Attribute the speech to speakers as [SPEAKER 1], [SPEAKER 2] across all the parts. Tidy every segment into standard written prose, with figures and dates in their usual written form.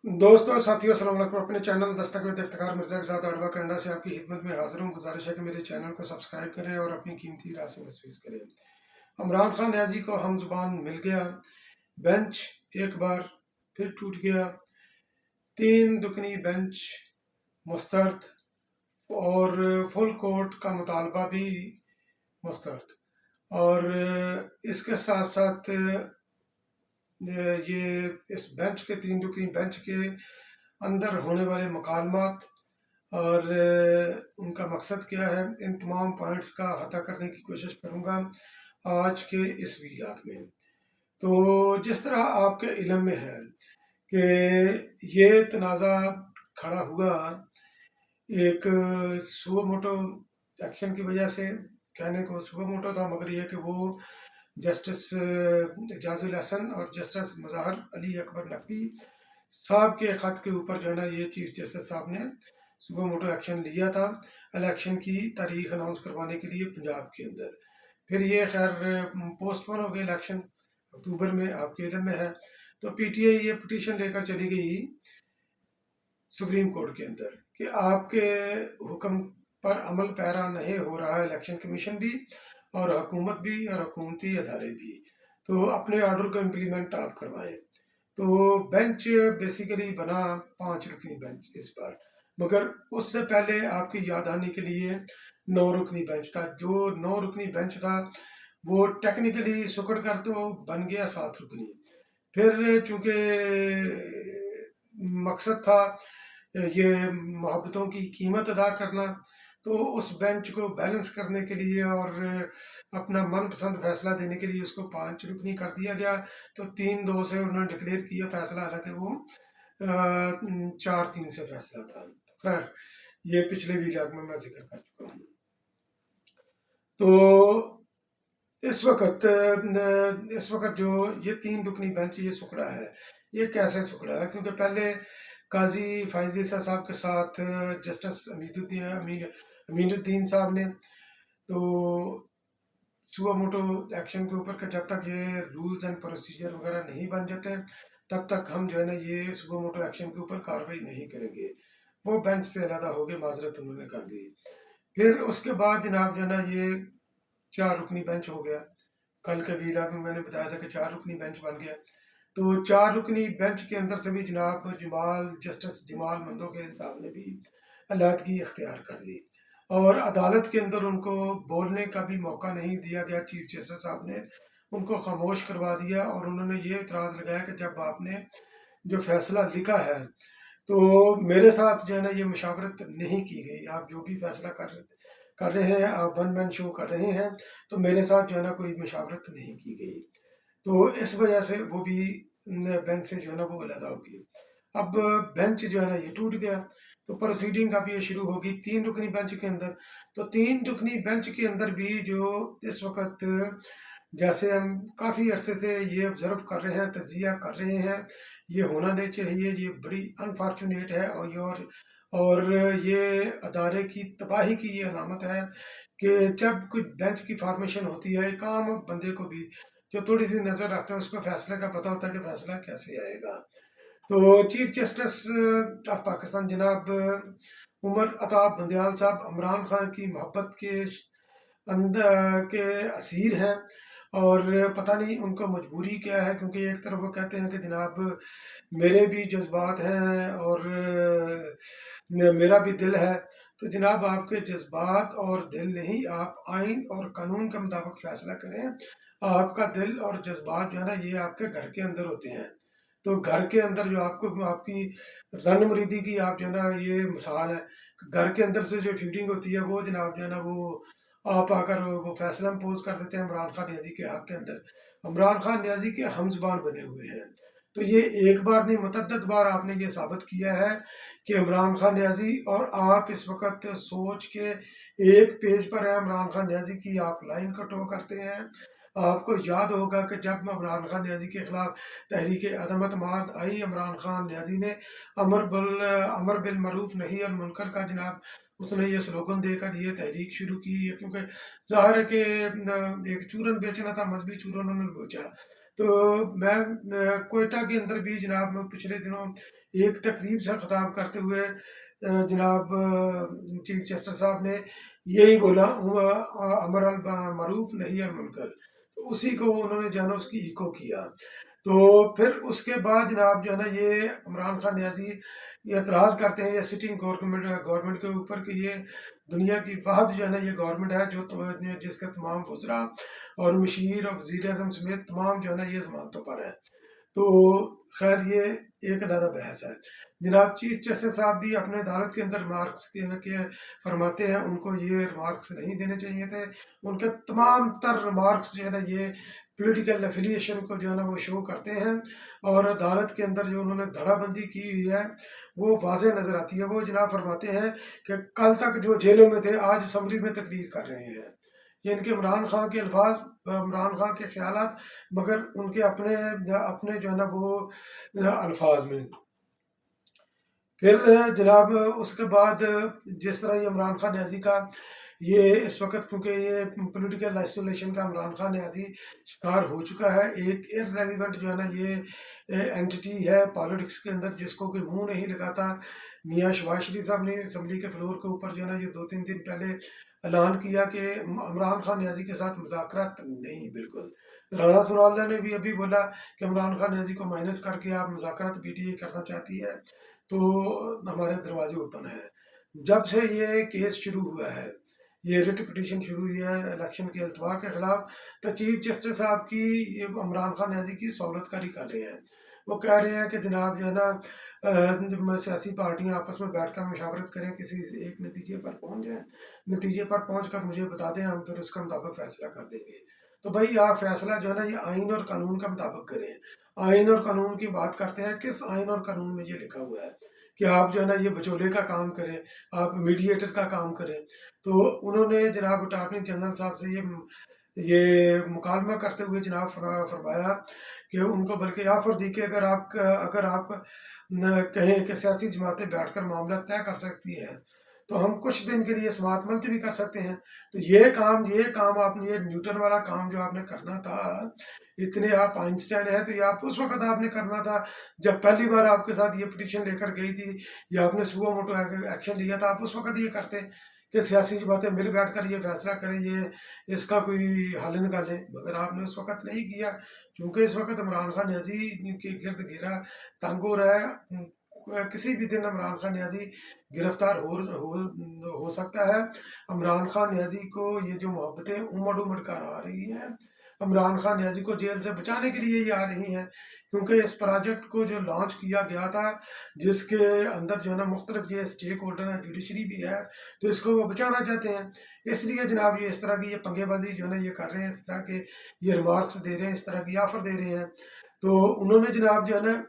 [SPEAKER 1] दोस्तों साथियों अस्सलाम वालेकुम। अपने चैनल दस्तक विद इफ्तिखार मिर्ज़ा के साथ अडवा कनाडा से आपकी खिदमत में हाजिर हूँ। गुजारिश है कि मेरे चैनल को सब्सक्राइब करें और अपनी कीमती राय से मुस्तफ़ीज़ करें। इमरान खान न्याजी को हम जुबान मिल गया। बेंच एक बार फिर टूट गया। 3 रुकनी बेंच मुस्तरद और फुल कोर्ट का मुतालबा भी मुस्तरद। और इसके साथ साथ ये इस बेंच के 3 रुकनी बेंच के अंदर होने वाले मुकालमात और उनका मकसद क्या है, इन तमाम पॉइंट्स का अहाता करने की कोशिश करूँगा आज के इस वीडियो में। तो जिस तरह आपके इल्म में है कि ये तनाज़ा खड़ा हुआ एक सुओ मोटो एक्शन की वजह से। कहने को सुओ मोटो था, मगर ये कि वो जस्टिस एजाजुल हसन और जस्टिस मज़हर अली अकबर नकवी साहब के ख़त के ऊपर जो है ना, ये चीफ जस्टिस साहब ने सुबह मोटो एक्शन लिया था इलेक्शन की तारीख अनाउंस करवाने के लिए पंजाब के अंदर। फिर ये खैर पोस्टपोन हो गए इलेक्शन, अक्टूबर में आपके इल्म में है। तो पीटीआई ये पिटीशन लेकर चली गई सुप्रीम कोर्ट के अंदर कि आपके हुक्म पर अमल पैरा नहीं हो रहा है इलेक्शन कमीशन भी और हुकूमत भी और हुकूमती अदारे भी, तो अपने ऑर्डर को इम्प्लीमेंट आप करवाएं। तो बेंच बेसिकली बना 5 रुकनी बेंच इस बार, मगर उससे पहले आपकी याद आने के लिए 9 रुकनी बेंच था। जो 9 रुकनी बेंच था वो टेक्निकली सुकड़ कर तो बन गया 7 रुकनी। फिर चूंकि मकसद था ये मोहब्बतों की कीमत अदा करना, तो उस बेंच को बैलेंस करने के लिए और अपना मनपसंद फैसला देने के लिए उसको 5 रुकनी कर दिया गया। तो 3-2 से उन्होंने डिक्लेयर किया फैसला, हालांकि वो 4-3 से फैसला था। तो खैर ये पिछले वीडियो में मैं जिक्र कर चुका हूँ। तो इस वक्त जो ये 3 रुकनी बेंच ये सुखड़ा है, ये कैसे सुखड़ा है? क्योंकि पहले काजी फाइज ईसा साहब के साथ जस्टिस अमीनुद्दीन साहब ने तो सुबह मोटो एक्शन के ऊपर जब तक ये रूल्स एंड प्रोसीजर वगैरह नहीं बन जाते तब तक हम जो है ना ये सुबह मोटो एक्शन के ऊपर कार्रवाई नहीं करेंगे। वो बेंच से अलहदा हो गए, माजरत उन्होंने कर दी। फिर उसके बाद जनाब जो है ना ये 4 रुकनी बेंच हो गया। कल के वीडियो में मैंने बताया था कि 4 रुकनी बेंच बन गया। तो 4 रुकनी बेंच के अंदर से भी जनाब जस्टिस जमाल मंदोखेल साहब ने भी अलहदगी इख्तियार कर ली और अदालत के अंदर उनको बोलने का भी मौका नहीं दिया गया। चीफ जस्टिस साहब ने उनको खामोश करवा दिया और उन्होंने ये इतराज़ लगाया कि जब आपने जो फैसला लिखा है तो मेरे साथ जो है ना ये मुशावरत नहीं की गई। आप जो भी फैसला कर रहे हैं, आप वन मैन शो कर रहे हैं, तो मेरे साथ जो है ना कोई मुशावरत नहीं की गई। तो इस वजह से वो भी बेंच से जो है ना वो अलहदा हो गई। अब बेंच जो है ना ये टूट गया, तो प्रोसीडिंग अब ये शुरू होगी 3 रुकनी बेंच के अंदर। तो 3 रुकनी बेंच के अंदर भी जो इस वक्त जैसे हम काफ़ी अरसे से ये ऑब्जर्व कर रहे हैं, तजिया कर रहे हैं, ये होना नहीं चाहिए, ये बड़ी अनफॉर्चुनेट है और ये अदारे की तबाही की ये अलामत है कि जब कोई बेंच की फॉर्मेशन होती है, एक आम बंदे को भी जो थोड़ी सी नज़र रखता है उसको फैसले का पता होता है कि फैसला कैसे आएगा। तो चीफ जस्टिस ऑफ पाकिस्तान जनाब उमर अताब बंदयाल साहब इमरान खान की मोहब्बत के अंदर के असीर हैं और पता नहीं उनको मजबूरी क्या है, क्योंकि एक तरफ वो कहते हैं कि जनाब मेरे भी जज्बात हैं और मेरा भी दिल है। तो जनाब आपके जज्बात और दिल नहीं, आप आइन और कानून के मुताबिक फैसला करें। आपका दिल और जज्बात जो है ना ये आपके घर के अंदर होते हैं। तो घर के अंदर जो आपको आपकी रन मुरीदी की आप जो है ना ये मिसाल है, घर के अंदर से जो फीडिंग होती है वो जनाब जो है ना वो आप आकर वो फैसला इम्पोज कर देते हैं इमरान खान न्याजी के हक के अंदर। इमरान खान न्याजी के हम जुबान बने हुए हैं। तो ये एक बार नहीं मुतद्दद बार आपने ये साबित किया है कि इमरान खान न्याजी और आप इस वक्त सोच के एक पेज पर है इमरान खान न्याजी की, आप लाइन को टो करते हैं। आपको याद होगा कि जब इमरान खान न्याजी के खिलाफ तहरीक अदम अतमाद आई, इमरान खान न्याजी ने अमर बिल मरूफ नहीं और मुनकर का जनाब उसने ये स्लोगन देकर ये तहरीक शुरू की है, क्योंकि ज़ाहिर है कि एक चूरन बेचना था, मजहबी चूरन उन्होंने बेचा। تو میں کوئٹہ کے اندر بھی جناب پچھلے دنوں ایک تقریب سے خطاب کرتے ہوئے جناب چیف جسٹس صاحب نے یہی بولا، امر المعروف نہیں المنکر، تو اسی کو انہوں نے جو ہے نا اس کی ایکو کیا۔ تو پھر اس کے بعد جناب جو ہے نا یہ عمران خان نیازی یہ اعتراض کرتے ہیں یہ سٹنگ گورنمنٹ کے اوپر کہ یہ دنیا کی واحد جو ہے نا یہ گورنمنٹ ہے جس کے تمام وزراء اور مشیر اور وزیر اعظم سمیت تمام جو ہے نا یہ ضمانتوں پر ہے۔ تو خیر یہ ایک علیحدہ بحث ہے۔ جناب چیف جسٹس صاحب بھی اپنے عدالت کے اندر ریمارکس کے فرماتے ہیں، ان کو یہ ریمارکس نہیں دینے چاہیے تھے۔ ان کے تمام تر ریمارکس جو ہے نا یہ پولیٹیکل افیلیشن کو جو ہے نا وہ شو کرتے ہیں، اور عدالت کے اندر جو انہوں نے دھڑا بندی کی ہوئی ہے وہ واضح نظر آتی ہے۔ وہ جناب فرماتے ہیں کہ کل تک جو جیلوں میں تھے آج اسمبلی میں تقریر کر رہے ہیں۔ یہ ان کے عمران خان کے الفاظ، عمران خان کے خیالات، مگر ان کے اپنے جو ہے نا وہ الفاظ میں۔ پھر جناب اس کے بعد جس طرح یہ عمران خان نیازی کا یہ اس وقت کیونکہ یہ پولیٹیکل آئسولیشن کا عمران خان نیازی شکار ہو چکا ہے، ایک ارریلیونٹ جو ہے نا یہ اینٹی ہے پالیٹکس کے اندر جس کو کوئی منہ نہیں لگاتا۔ میاں شہباز شریف صاحب نے اسمبلی کے فلور کے اوپر جو ہے نا یہ 2-3 دن پہلے اعلان کیا کہ عمران خان نیازی کے ساتھ مذاکرات نہیں، بالکل۔ رانا ثناء اللہ نے بھی ابھی بولا کہ عمران خان نیازی کو مائنس کر کے آپ مذاکرات پی ٹی آئی کرنا چاہتی ہے تو ہمارے دروازے اوپن ہیں۔ جب سے یہ کیس شروع ہوا ہے، یہ ریٹ پٹیشن شروع ہوئی ہے الیکشن کے التوا کے خلاف، تو چیف جسٹس صاحب کی یہ عمران خان نیازی کی سہولت کاری کر رہے ہیں۔ وہ کہہ رہے ہیں کہ جناب جو ہے نا سیاسی پارٹیاں آپس میں بیٹھ کر مشاورت کریں، کسی ایک نتیجے پر پہنچ جائیں، نتیجے پر پہنچ کر مجھے بتا دیں، ہم پھر اس کا مطابق فیصلہ کر دیں گے۔ تو بھائی آپ فیصلہ جو ہے نا یہ آئین اور قانون کا مطابق کریں۔ آئین اور قانون کی بات کرتے ہیں، کس آئین اور قانون میں یہ لکھا ہوا ہے کہ آپ جو ہے نا یہ بچولے کا کام کریں، آپ میڈیٹر کا کام کریں؟ تو انہوں نے جناب اٹارنی جنرل صاحب سے یہ مکالمہ کرتے ہوئے جناب فرمایا کہ ان کو بلکہ آفر دی کہ اگر آپ کہیں کہ سیاسی جماعتیں بیٹھ کر معاملہ طے کر سکتی ہیں تو ہم کچھ دن کے لیے سماعت ملتوی کر سکتے ہیں۔ تو یہ کام آپ نے، یہ نیوٹن والا کام جو آپ نے کرنا تھا، اتنے آپ آئنسٹائن ہیں تو یہ آپ اس وقت آپ نے کرنا تھا جب پہلی بار آپ کے ساتھ یہ پٹیشن لے کر گئی تھی یا آپ نے سو موٹو ایکشن لیا تھا، آپ اس وقت یہ کرتے کہ سیاسی جماعتیں مل بیٹھ کر یہ فیصلہ کریں، یہ اس کا کوئی حل نکالیں، مگر آپ نے اس وقت نہیں کیا۔ چونکہ اس وقت عمران خان نیازی کے گرد گھیرا تنگ ہو رہا ہے، کسی بھی دن عمران خان نیازی گرفتار ہو سکتا ہے۔ عمران خان نیازی کو یہ جو محبتیں امڑ کر آ رہی ہیں، عمران خان نیازی کو جیل سے بچانے کے لیے یہ آ رہی ہیں، کیونکہ اس پروجیکٹ کو جو لانچ کیا گیا تھا جس کے اندر جو ہے نا مختلف یہ اسٹیک ہولڈر ہیں، جوڈیشری بھی ہے، تو اس کو وہ بچانا چاہتے ہیں۔ اس لیے جناب یہ اس طرح کی یہ پنگے بازی جو ہے نا یہ کر رہے ہیں، اس طرح کے یہ ریمارکس دے رہے ہیں، اس طرح کی آفر دے رہے ہیں۔ تو انہوں نے جناب جو ہے نا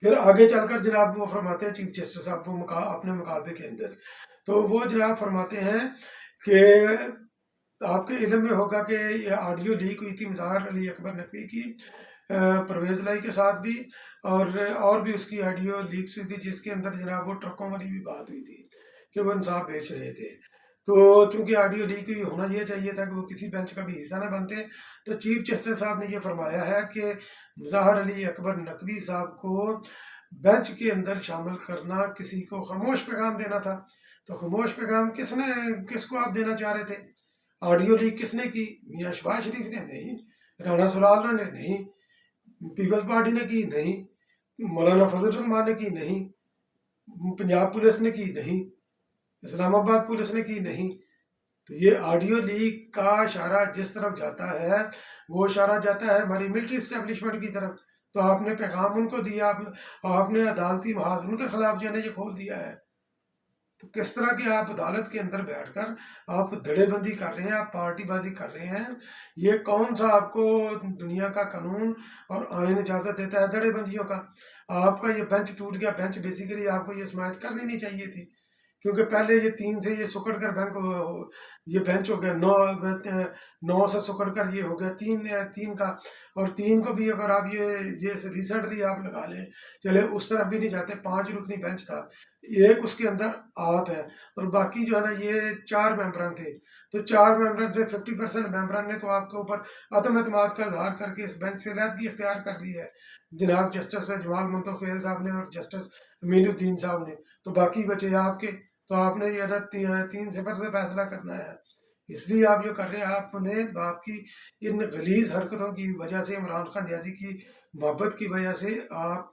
[SPEAKER 1] پھر آگے چل کر جناب وہ فرماتے ہیں چیف جسٹس صاحب وہ اپنے مقابلے کے اندر، تو وہ جناب فرماتے ہیں کہ آپ کے علم میں ہوگا کہ یہ آڈیو لیک ہوئی تھی مظاہر علی اکبر نقوی کی پرویز لائی کے ساتھ بھی، اور بھی اس کی آڈیو لیکس ہوئی تھی جس کے اندر جناب وہ ٹرکوں والی بھی بات ہوئی تھی کہ وہ انصاف بیچ رہے تھے۔ تو چونکہ آڈیو لیک ہوئی، ہونا یہ چاہیے تھا کہ وہ کسی بینچ کا بھی حصہ نہ بنتے، تو چیف جسٹس صاحب نے یہ فرمایا ہے کہ مظاہر علی اکبر نقوی صاحب کو بینچ کے اندر شامل کرنا کسی کو خاموش پیغام دینا تھا۔ تو خاموش پیغام کس کو آپ دینا چاہ رہے تھے؟ آڈیو لیک کس نے کی؟ میاں شہباز شریف نے نہیں، رانا ثناء اللہ نے نہیں، پیپلز پارٹی نے کی نہیں، مولانا فضل الرحمان نے کی نہیں، پنجاب پولیس نے کی نہیں، اسلام آباد پولیس نے کی نہیں۔ تو یہ آڈیو لیک کا اشارہ جس طرف جاتا ہے وہ اشارہ جاتا ہے ہماری ملٹری اسٹیبلشمنٹ کی طرف۔ تو آپ نے پیغام ان کو دیا، آپ نے عدالتی محاذ ان کے خلاف جو ہے نا یہ کھول دیا ہے۔ تو کس طرح کہ آپ عدالت کے اندر بیٹھ کر آپ دھڑے بندی کر رہے ہیں، آپ پارٹی بازی کر رہے ہیں؟ یہ کون سا آپ کو دنیا کا قانون اور آئین اجازت دیتا ہے دھڑے بندیوں کا؟ آپ کا یہ بینچ ٹوٹ گیا، بینچ بیسیکلی آپ کو یہ سماعت کر دینی چاہیے تھی क्योंकि पहले ये 3 से ये सिकुड़ कर ये बेंच हो गया, 9 से सिकुड़ कर ये हो गया 3 का। और 3 को भी अगर आप ये रिसेंटली आप लगा लें, चले उस तरफ भी नहीं जाते, 5 रुकनी बेंच था, एक उसके अंदर आप है, और बाकी जो है ना ये 4 मेंबरान थे। तो 4 मेंबरान से 50% मेंबरान ने तो आपके ऊपर अदम एतमाद का इजहार करके इस बेंच से अलहदगी इख्तियार कर ली है, जनाब जस्टिस जमाल मुंतखब साहब ने और जस्टिस अमीनुद्दीन साहब ने। तो बाकी बचे आपके, तो आपने ये ना 3-0 से फैसला करना है, इसलिए आप ये कर रहे हैं। आपने आपकी इन गलीज हरकतों की वजह से, इमरान खान न्याजी की मोहब्बत की वजह से आप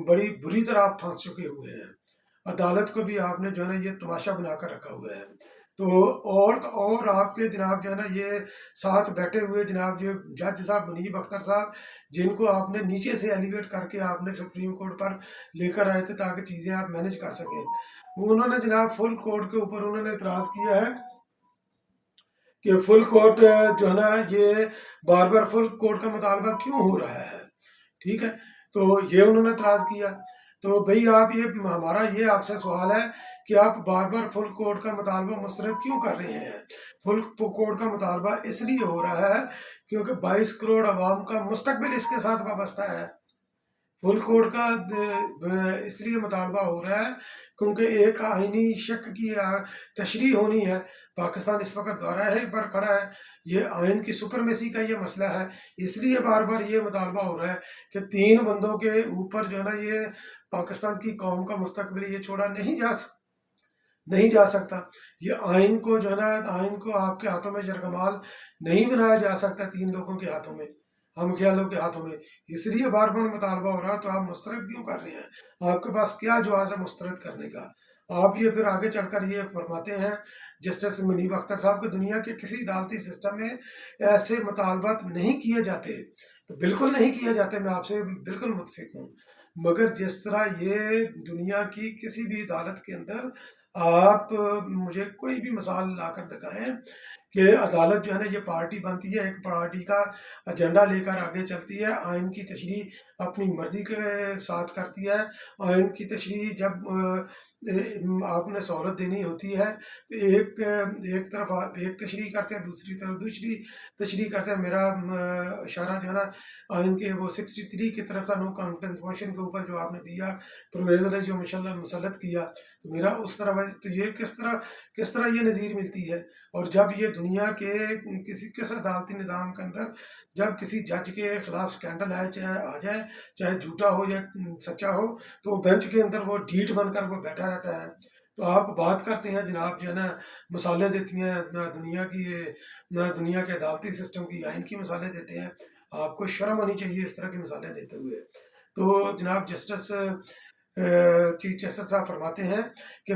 [SPEAKER 1] बड़ी बुरी तरह आप फंस चुके हुए हैं। अदालत को भी आपने जो है ना ये तमाशा बनाकर रखा हुआ है। तो और आपके जनाब जो है ना ये साथ बैठे हुए जनाब जो जज साहब मुनीब अख्तर साहब, जिनको आपने नीचे से एलिवेट करके आपने सुप्रीम कोर्ट पर लेकर आए थे ताकि चीज़ें आप मैनेज कर सकें, उन्होंने जनाब फुल कोर्ट के ऊपर उन्होंने इतराज़ किया है कि फुल कोर्ट जो है ना ये बार बार फुल कोर्ट का मुतालबा क्यों हो रहा है। ठीक है, तो ये उन्होंने एतराज़ किया। तो भाई आप ये हमारा ये आपसे सवाल है कि आप बार बार फुल कोर्ट का मुतालबा मुस्तरद क्यों कर रहे हैं। फुल कोर्ट का मुतालबा इसलिए हो रहा है क्योंकि 22 करोड़ अवाम का मुस्तकबिल इसके साथ वाबस्ता है। फुल कोर्ट का इसलिए मुतालबा हो रहा है क्योंकि एक आइनी शक की तशरीह होनी है। पाकिस्तान इस वक्त दोहराए पर खड़ा है, ये आइन की सुपरमेसी का ये मसला है, इसलिए बार बार ये मुतालबा हो रहा है कि 3 बंदों के ऊपर जो है ना ये पाकिस्तान की कौम का मुस्तकबिल ये छोड़ा नहीं जा सकता। ये आइन को जो है ना, आइन को आपके हाथों में जरगमाल नहीं बनाया जा सकता 3 लोगों के हाथों में, हम ख्यालों के हाथों में। इसलिए बार बार मुतालबा हो रहा है। तो आप मुस्तरद क्यों कर रहे हैं, आपके पास क्या जवाज़ है मुस्तरद करने का। आप ये फिर आगे चलकर ये फरमाते हैं जस्टिस मुनीब अख्तर साहब कि दुनिया के किसी अदालती सिस्टम में ऐसे मुतालबात नहीं किए जाते। तो बिल्कुल नहीं किए जाते, मैं आपसे बिल्कुल मुतफिक हूँ। मगर जिस तरह ये दुनिया की किसी भी अदालत के अंदर आप मुझे कोई भी मिसाल लाकर दिखाएं कि अदालत जो है ना ये पार्टी बनती है, एक पार्टी का एजेंडा लेकर आगे चलती है, आइन की तशरीह अपनी मर्जी के साथ करती है। आइन की तशरीह जब आपने सहूलत देनी होती है तो एक तरफ आप एक तशरीह करते हैं, दूसरी तरफ दूसरी तशरीह करते हैं। मेरा इशारा जो है ना आइन के वो 63 की तरफ था, नो कॉन्फिडेंस मोशन के ऊपर जो आपने दिया, प्रोविजन ने जो मुसलत किया, तो मेरा उस तरफ है। तो ये किस तरह ये नज़ीर मिलती है। और जब ये दुनिया के किस अदालती निज़ाम के अंदर जब किसी जज के खिलाफ स्कैंडल आए, चाहे आ जाए, चाहे झूठा हो या सच्चा हो, तो वो बेंच के अंदर वो ढीठ बनकर वो बैठा रहता है। तो आप बात करते हैं जनाब जो है ना मिसालें देती हैं ना दुनिया की, ना दुनिया के अदालती सिस्टम की, आइन की मिसालें देते हैं। आपको शर्म आनी चाहिए इस तरह की मिसालें देते हुए। तो जनाब जस्टिस चीफ जस्टिस साहब फरमाते हैं कि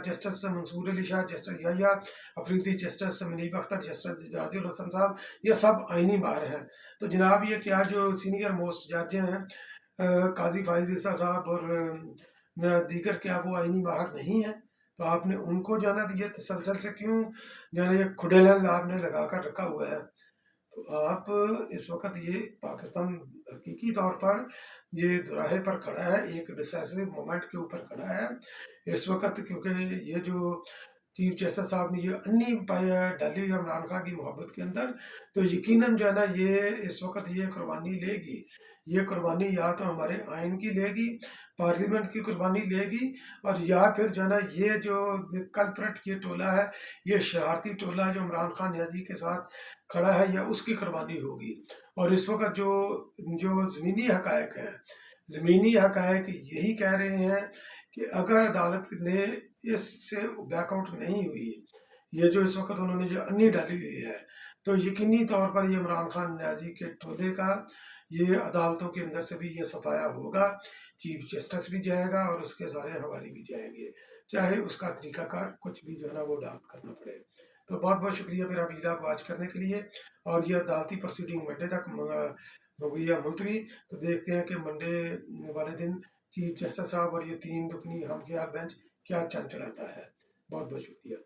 [SPEAKER 1] justice Mansoor Ali Shah, justice Yahya Afridi, justice Munib Akhtar, justice जाजुल हसन साहब, ये सब आइनी बार हैं। तो जनाब ये क्या जो सीनियर मोस्ट जज हैं काजी फाइज ईसा साहब और दीगर, क्या वो आइनी बाहर नहीं है। तो आपने उनको जो है ना ये तसलसल से क्यों जो है ना ये खुडेलन आपने लगा कर रखा हुआ है। तो आप इस वक्त ये पाकिस्तान हकीकी तौर पर ये दुराहे पर खड़ा है, एक डिसाइसिव मोमेंट के ऊपर खड़ा है इस वक्त, क्योंकि ये जो चीफ जस्टिस साहब ने ये अन्नी डाली हुई इमरान खान की मोहब्बत के अंदर, तो यकीनन जो है ना ये इस वक्त ये कुर्बानी लेगी। ये कुर्बानी या तो हमारे आइन की लेगी, पार्लियामेंट की कुर्बानी लेगी, और या फिर जो है ना ये जो कल्प्रेट ये टोला है, ये शरारती टोला जो इमरान खान न्याजी के साथ खड़ा है, या उसकी कुर्बानी होगी। और इस वक्त जो जो ज़मीनी हकायक हैं, ज़मीनी हकायक यही कह रहे हैं कि अगर अदालत ने इससे बैकआउट नहीं हुई, ये जो इस वक्त उन्होंने जो अन्नी डाली हुई है, तो यकीनी तौर पर ये इमरान खान न्याजी के टोले का ये अदालतों के अंदर से भी ये सफाया होगा। चीफ जस्टिस भी जाएगा और उसके सारे हवाले भी जाएंगे, चाहे उसका तरीकाकार कुछ भी जो है ना वो अडाप्ट करना पड़े। तो बहुत बहुत शुक्रिया मेरा वीडियो को वॉच करने के लिए। और ये अदालती प्रोसीडिंग मंडे तक हो गई है मुलतवी। तो देखते हैं कि मंडे वाले दिन चीफ जस्टिस साहब और ये 3 रुकनी हम ख्याल बेंच क्या चल चलाता है। बहुत बहुत शुक्रिया।